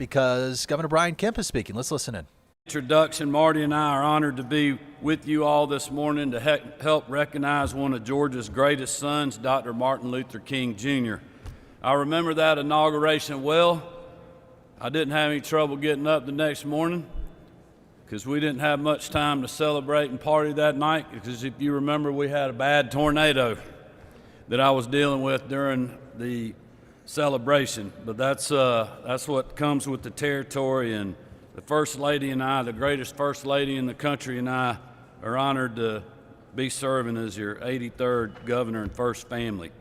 because Governor Brian Kemp is speaking. Let's listen in. Introduction, Marty and I are honored to be with you all this morning to help recognize one of Georgia's greatest sons, Dr. Martin Luther King Jr. I remember that inauguration well. I didn't have any trouble getting up the next morning because we didn't have much time to celebrate and party that night, because if you remember, we had a bad tornado that I was dealing with during the celebration. But that's what comes with the territory, and the First Lady and I, the greatest First Lady in the country, and I are honored to be serving as your 83rd governor and first family.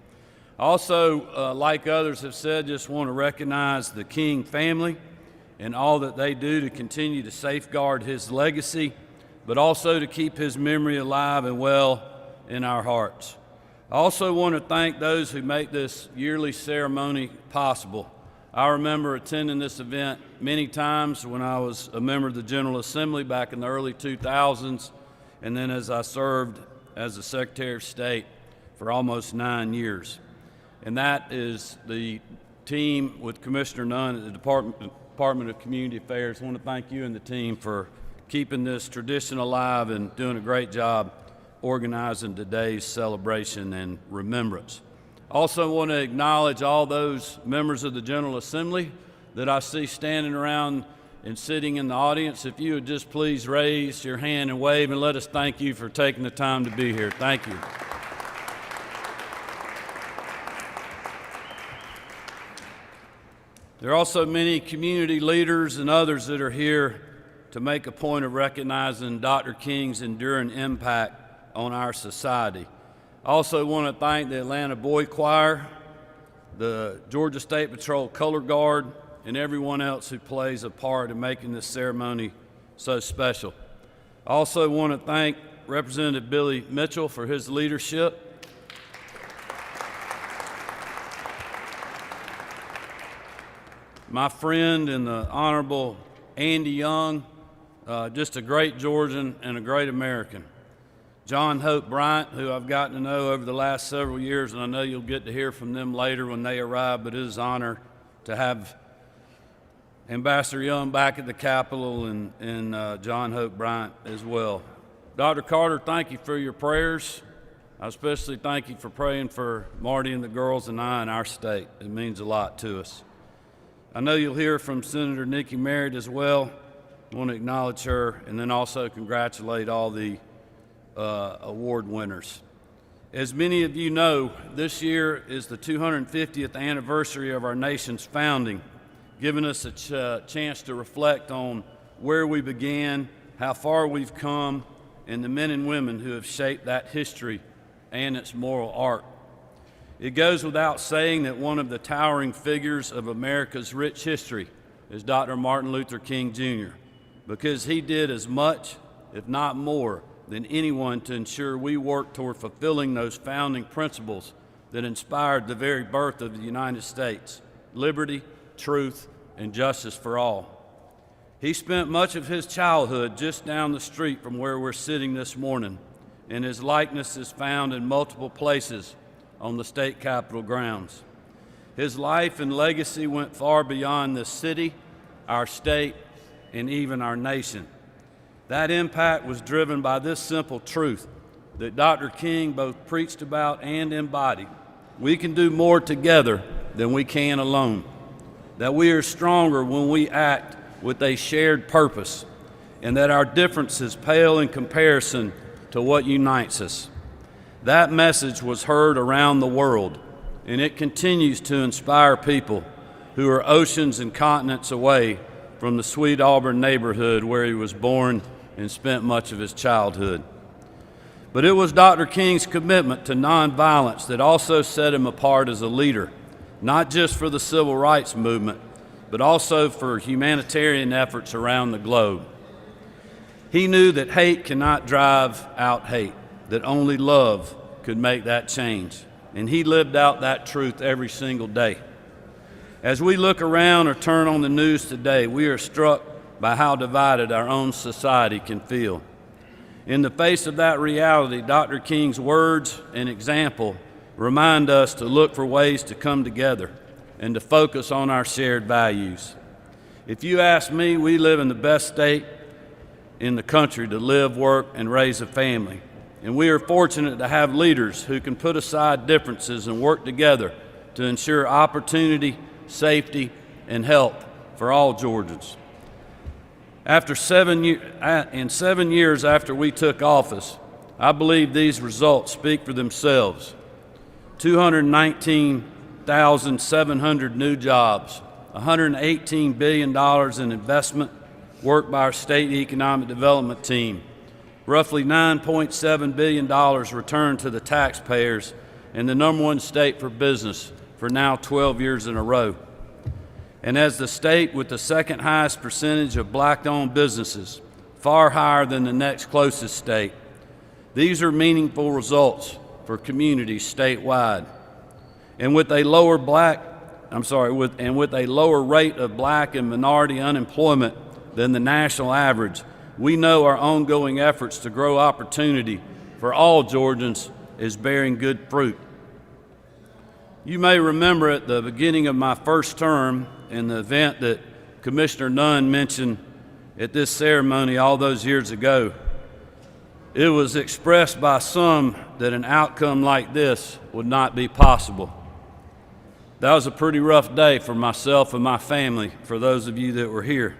Also, like others have said, just want to recognize the King family and all that they do to continue to safeguard his legacy, but also to keep his memory alive and well in our hearts. I also want to thank those who make this yearly ceremony possible. I remember attending this event many times when I was a member of the General Assembly back in the early 2000s, and then as I served as the Secretary of State for almost 9 years. And that is the team with Commissioner Nunn at the Department of Community Affairs. I want to thank you and the team for keeping this tradition alive and doing a great job organizing today's celebration and remembrance. Also want to acknowledge all those members of the General Assembly that I see standing around and sitting in the audience. If you would just please raise your hand and wave and let us thank you for taking the time to be here. Thank you. There are also many community leaders and others that are here to make a point of recognizing Dr. King's enduring impact on our society. I also want to thank the Atlanta Boy Choir, the Georgia State Patrol Color Guard, and everyone else who plays a part in making this ceremony so special. I also want to thank Representative Billy Mitchell for his leadership. My friend and the Honorable Andy Young, just a great Georgian and a great American. John Hope Bryant, who I've gotten to know over the last several years, and I know you'll get to hear from them later when they arrive, but it is an honor to have Ambassador Young back at the Capitol and John Hope Bryant as well. Dr. Carter, thank you for your prayers. I especially thank you for praying for Marty and the girls and I in our state. It means a lot to us. I know you'll hear from Senator Nikki Merritt as well. I want to acknowledge her and then also congratulate all the award winners. As many of you know, this year is the 250th anniversary of our nation's founding, giving us a chance to reflect on where we began, how far we've come, and the men and women who have shaped that history and its moral arc. It goes without saying that one of the towering figures of America's rich history is Dr. Martin Luther King Jr., because he did as much, if not more, than anyone to ensure we work toward fulfilling those founding principles that inspired the very birth of the United States: liberty, truth, and justice for all. He spent much of his childhood just down the street from where we're sitting this morning, and his likeness is found in multiple places on the state capitol grounds. His life and legacy went far beyond this city, our state, and even our nation. That impact was driven by this simple truth that Dr. King both preached about and embodied: we can do more together than we can alone, that we are stronger when we act with a shared purpose, and that our differences pale in comparison to what unites us. That message was heard around the world, and it continues to inspire people who are oceans and continents away from the sweet Auburn neighborhood where he was born and spent much of his childhood. But it was Dr. King's commitment to nonviolence that also set him apart as a leader, not just for the civil rights movement, but also for humanitarian efforts around the globe. He knew that hate cannot drive out hate, that only love could make that change, and he lived out that truth every single day. As we look around or turn on the news today, we are struck by how divided our own society can feel. In the face of that reality, Dr. King's words and example remind us to look for ways to come together and to focus on our shared values. If you ask me, we live in the best state in the country to live, work, and raise a family. And we are fortunate to have leaders who can put aside differences and work together to ensure opportunity, safety, and health for all Georgians. In 7 years after we took office, I believe these results speak for themselves. 219,700 new jobs, $118 billion in investment worked by our state economic development team, roughly $9.7 billion returned to the taxpayers, and the #1 state for business for now 12 years in a row. And as the state with the second highest percentage of black-owned businesses, far higher than the next closest state, these are meaningful results for communities statewide. And with a lower rate of black and minority unemployment than the national average, we know our ongoing efforts to grow opportunity for all Georgians is bearing good fruit. You may remember at the beginning of my first term, in the event that Commissioner Nunn mentioned at this ceremony all those years ago, it was expressed by some that an outcome like this would not be possible. That was a pretty rough day for myself and my family, for those of you that were here.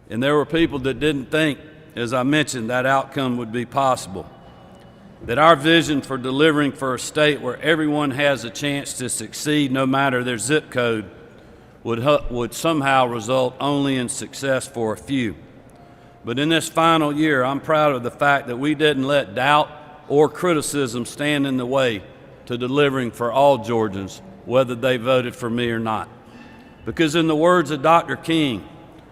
And there were people that didn't think, as I mentioned, that outcome would be possible. That our vision for delivering for a state where everyone has a chance to succeed no matter their zip code would somehow result only in success for a few. But in this final year, I'm proud of the fact that we didn't let doubt or criticism stand in the way to delivering for all Georgians, whether they voted for me or not. Because in the words of Dr. King,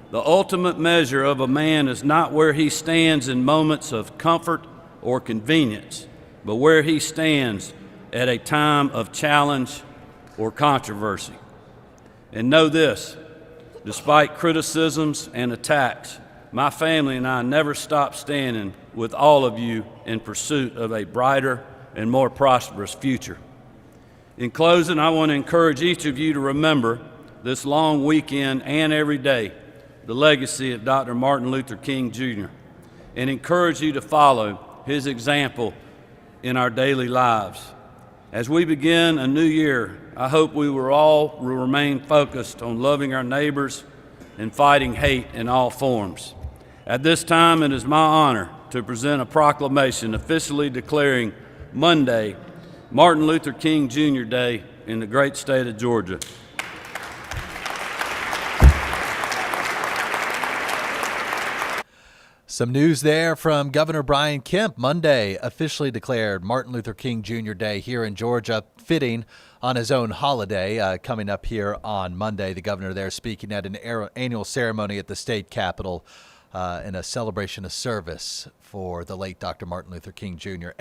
the ultimate measure of a man is not where he stands in moments of comfort or convenience, but where he stands at a time of challenge or controversy. And know this, despite criticisms and attacks, my family and I never stopped standing with all of you in pursuit of a brighter and more prosperous future. In closing, I want to encourage each of you to remember this long weekend and every day the legacy of Dr. Martin Luther King Jr. and encourage you to follow his example in our daily lives. As we begin a new year, I hope we will all remain focused on loving our neighbors and fighting hate in all forms. At this time, it is my honor to present a proclamation officially declaring Monday, Martin Luther King Jr. Day in the great state of Georgia. Some news there from Governor Brian Kemp. Monday officially declared Martin Luther King Jr. Day here in Georgia, fitting on his own holiday coming up here on Monday. The governor there speaking at an annual ceremony at the state capitol in a celebration of service for the late Dr. Martin Luther King Jr.